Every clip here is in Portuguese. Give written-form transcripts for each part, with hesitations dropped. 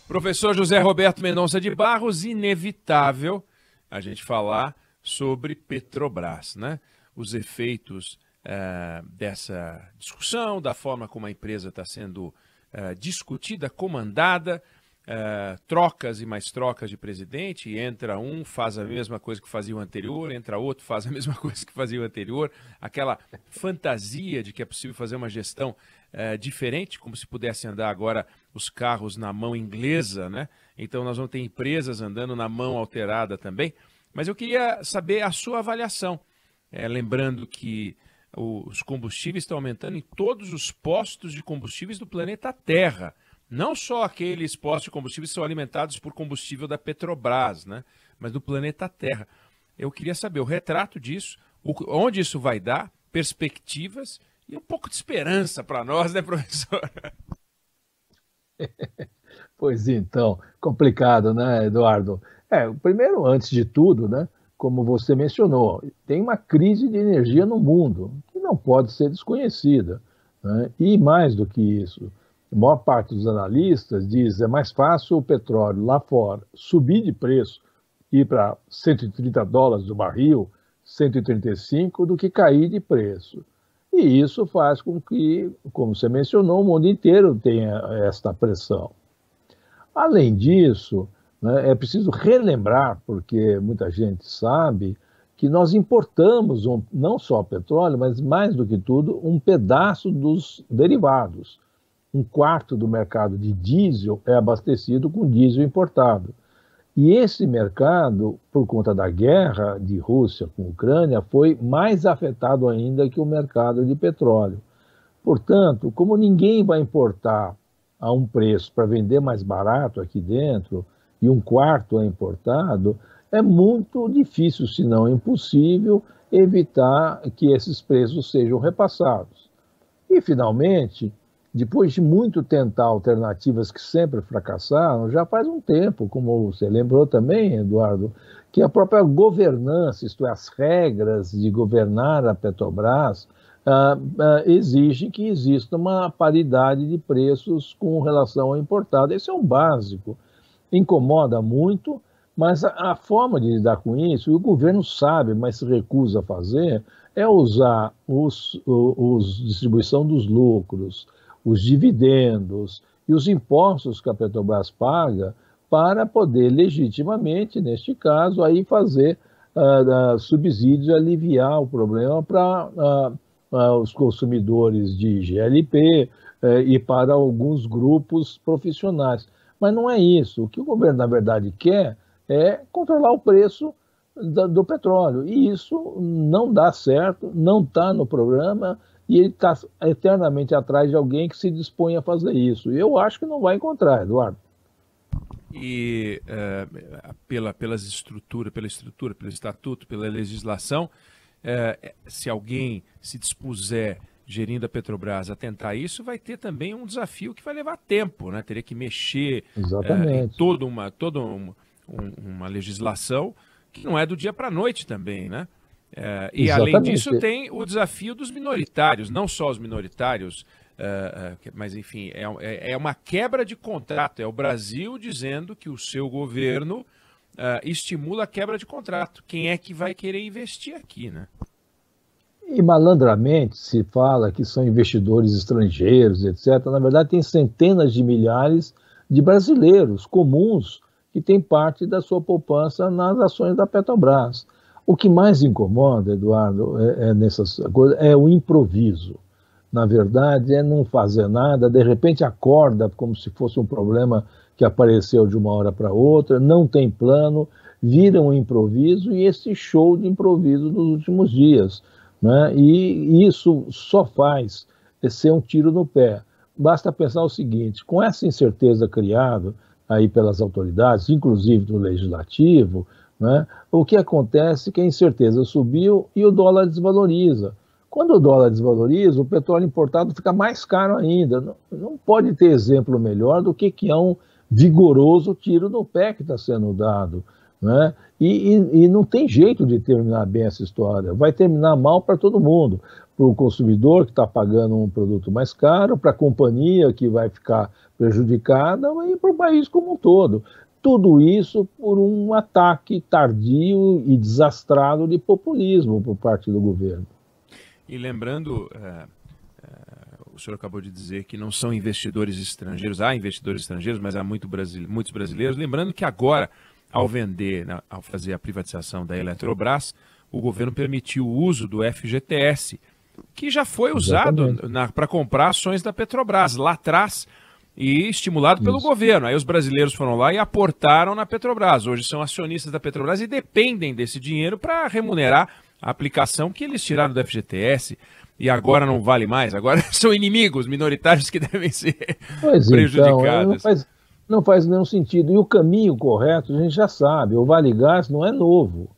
Professor José Roberto Mendonça de Barros, inevitável a gente falar sobre Petrobras, né? Os efeitos dessa discussão, da forma como a empresa está sendo discutida, comandada, trocas e mais trocas de presidente, e entra um, faz a mesma coisa que fazia o anterior, entra outro, faz a mesma coisa que fazia o anterior, aquela fantasia de que é possível fazer uma gestão diferente, como se pudesse andar agora os carros na mão inglesa, né? Então nós vamos ter empresas andando na mão alterada também. Mas eu queria saber a sua avaliação, lembrando que os combustíveis estão aumentando em todos os postos de combustíveis do planeta Terra. Não só aqueles postos de combustíveis que são alimentados por combustível da Petrobras, né? Mas do planeta Terra. Eu queria saber o retrato disso, onde isso vai dar, perspectivas e um pouco de esperança para nós, né, professor? Pois então, complicado, né, Eduardo? Primeiro, antes de tudo, né, como você mencionou, tem uma crise de energia no mundo que não pode ser desconhecida, né? E mais do que isso, a maior parte dos analistas diz que é mais fácil o petróleo lá fora subir de preço, ir para $130 o barril, 135, do que cair de preço. E isso faz com que, como você mencionou, o mundo inteiro tenha esta pressão. Além disso, né, é preciso relembrar, porque muita gente sabe, que nós importamos não só petróleo, mas mais do que tudo, um pedaço dos derivados. Um quarto do mercado de diesel é abastecido com diesel importado. E esse mercado, por conta da guerra de Rússia com a Ucrânia, foi mais afetado ainda que o mercado de petróleo. Portanto, como ninguém vai importar a um preço para vender mais barato aqui dentro, e um quarto é importado, é muito difícil, se não impossível, evitar que esses preços sejam repassados. E, finalmente, depois de muito tentar alternativas que sempre fracassaram, já faz um tempo, como você lembrou também, Eduardo, que a própria governança, isto é, as regras de governar a Petrobras, exigem que exista uma paridade de preços com relação ao importado. Esse é um básico. Incomoda muito, mas a forma de lidar com isso, e o governo sabe, mas se recusa a fazer, é usar os distribuição dos lucros, os dividendos e os impostos que a Petrobras paga para poder legitimamente, neste caso, aí fazer subsídios e aliviar o problema para os consumidores de GLP e para alguns grupos profissionais. Mas não é isso. O que o governo, na verdade, quer é controlar o preço do petróleo. E isso não dá certo, não está no programa, e ele está eternamente atrás de alguém que se dispõe a fazer isso. E eu acho que não vai encontrar, Eduardo. E pela estrutura, pelo estatuto, pela legislação, se alguém se dispuser, gerindo a Petrobras, a tentar isso, vai ter também um desafio que vai levar tempo, né? Teria que mexer em toda uma legislação que não é do dia para a noite também, né? E além disso tem o desafio dos minoritários, não só os minoritários, mas enfim, é uma quebra de contrato, é o Brasil dizendo que o seu governo estimula a quebra de contrato. Quem é que vai querer investir aqui, né? E malandramente se fala que são investidores estrangeiros, etc. Na verdade, tem centenas de milhares de brasileiros comuns que têm parte da sua poupança nas ações da Petrobras. O que mais incomoda, Eduardo, nessas coisas, é o improviso. Na verdade, é não fazer nada, de repente acorda como se fosse um problema que apareceu de uma hora para outra, não tem plano, vira um improviso, e esse show de improviso dos últimos dias, né? E isso só faz ser um tiro no pé. Basta pensar o seguinte: com essa incerteza criada aí pelas autoridades, inclusive do legislativo, né, o que acontece é que a incerteza subiu e o dólar desvaloriza. Quando o dólar desvaloriza, o petróleo importado fica mais caro ainda. Não pode ter exemplo melhor do que é um vigoroso tiro no pé que está sendo dado, né? E não tem jeito de terminar bem essa história. Vai terminar mal para todo mundo. para o consumidor que está pagando um produto mais caro, para a companhia que vai ficar prejudicada e para o país como um todo. Tudo isso por um ataque tardio e desastrado de populismo por parte do governo. E lembrando, o senhor acabou de dizer que não são investidores estrangeiros, há investidores estrangeiros, mas há muitos brasileiros. Lembrando que agora, ao vender, ao fazer a privatização da Eletrobras, o governo permitiu o uso do FGTS, que já foi usado para comprar ações da Petrobras lá atrás e estimulado pelo governo. Aí os brasileiros foram lá e aportaram na Petrobras. Hoje são acionistas da Petrobras e dependem desse dinheiro para remunerar a aplicação que eles tiraram do FGTS e agora não vale mais. Agora são inimigos minoritários que devem ser prejudicados. Então, não faz nenhum sentido. E o caminho correto a gente já sabe. O Vale Gás não é novo.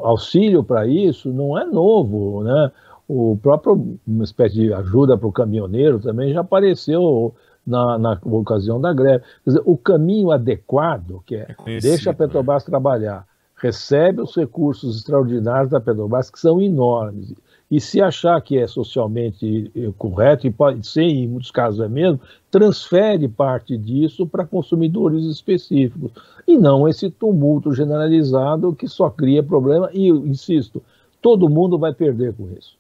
Auxílio para isso não é novo, né? O próprio, uma espécie de ajuda para o caminhoneiro também já apareceu na ocasião da greve. Quer dizer, o caminho adequado, que é deixa a Petrobras trabalhar, recebe os recursos extraordinários da Petrobras, que são enormes, e se achar que é socialmente correto, e pode ser, em muitos casos é mesmo, transfere parte disso para consumidores específicos, e não esse tumulto generalizado que só cria problema, e, insisto, todo mundo vai perder com isso.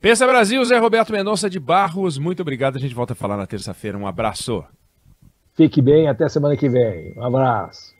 Pensa Brasil, Zé Roberto Mendonça de Barros, muito obrigado, a gente volta a falar na terça-feira, um abraço. Fique bem, até semana que vem, um abraço.